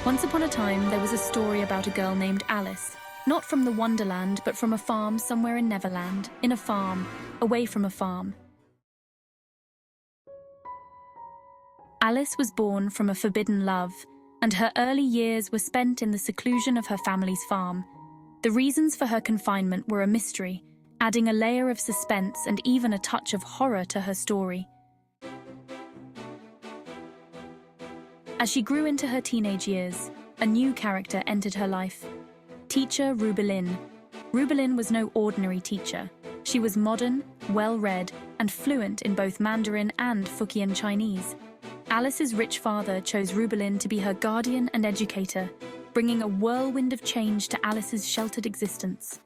Once upon a time, there was a story about a girl named Alice. Not from the Wonderland, but from a farm somewhere in Neverland, in a farm, away from a farm. Alice was born from a forbidden love, and her early years were spent in the seclusion of her family's farm. The reasons for her confinement were a mystery, adding a layer of suspense and even a touch of horror to her story. As she grew into her teenage years, a new character entered her life. Teacher Rubilyn. Rubilyn was no ordinary teacher. She was modern, well-read, and fluent in both Mandarin and Hokkien Chinese. Alice's rich father chose Rubilyn to be her guardian and educator, bringing a whirlwind of change to Alice's sheltered existence.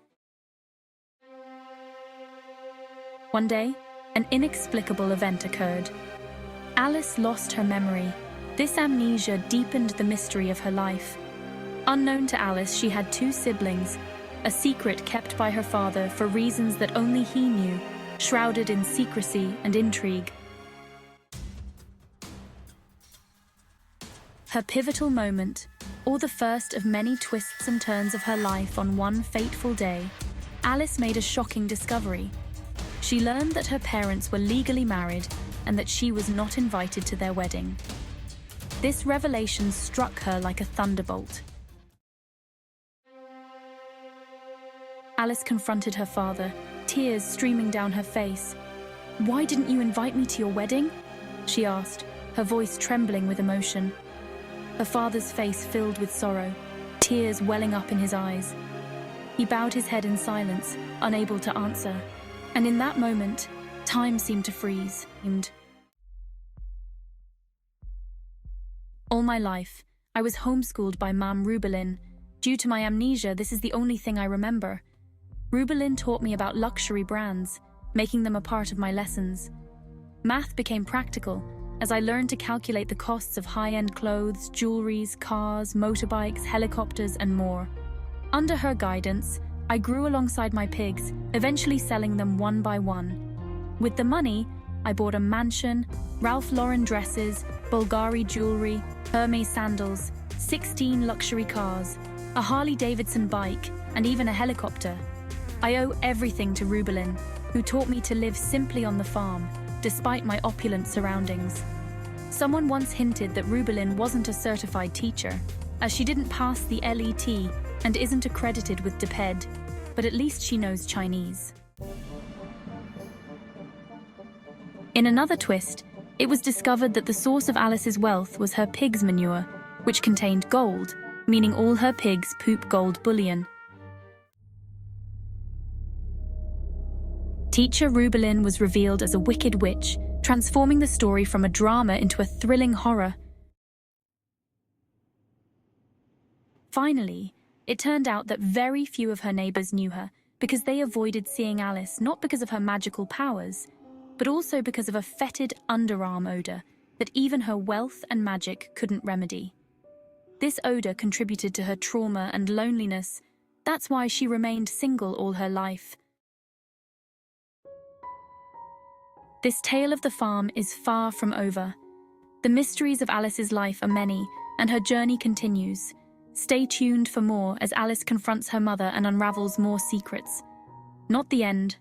One day, an inexplicable event occurred. Alice lost her memory. This amnesia deepened the mystery of her life. Unknown to Alice, she had two siblings, a secret kept by her father for reasons that only he knew, shrouded in secrecy and intrigue. Her pivotal moment, or the first of many twists and turns of her life on one fateful day, Alice made a shocking discovery. She learned that her parents were legally married and that she was not invited to their wedding. This revelation struck her like a thunderbolt. Alice confronted her father, tears streaming down her face. "Why didn't you invite me to your wedding?" she asked, her voice trembling with emotion. Her father's face filled with sorrow, tears welling up in his eyes. He bowed his head in silence, unable to answer. And in that moment, time seemed to freeze. All my life, I was homeschooled by Mam Rubilyn. Due to my amnesia, this is the only thing I remember. Rubilyn taught me about luxury brands, making them a part of my lessons. Math became practical, as I learned to calculate the costs of high-end clothes, jewelries, cars, motorbikes, helicopters, and more. Under her guidance, I grew alongside my pigs, eventually selling them one by one. With the money, I bought a mansion, Ralph Lauren dresses, Bulgari jewelry, Hermes sandals, 16 luxury cars, a Harley-Davidson bike, and even a helicopter. I owe everything to Rubilyn, who taught me to live simply on the farm, despite my opulent surroundings. Someone once hinted that Rubilyn wasn't a certified teacher, as she didn't pass the LET and isn't accredited with DPED, but at least she knows Chinese. In another twist, it was discovered that the source of Alice's wealth was her pig's manure, which contained gold, meaning all her pigs poop gold bullion. Teacher Rubilyn was revealed as a wicked witch, transforming the story from a drama into a thrilling horror. Finally, it turned out that very few of her neighbors knew her because they avoided seeing Alice not because of her magical powers, but also because of a fetid underarm odor that even her wealth and magic couldn't remedy. This odor contributed to her trauma and loneliness. That's why she remained single all her life. This tale of the farm is far from over. The mysteries of Alice's life are many, and her journey continues. Stay tuned for more as Alice confronts her mother and unravels more secrets. Not the end.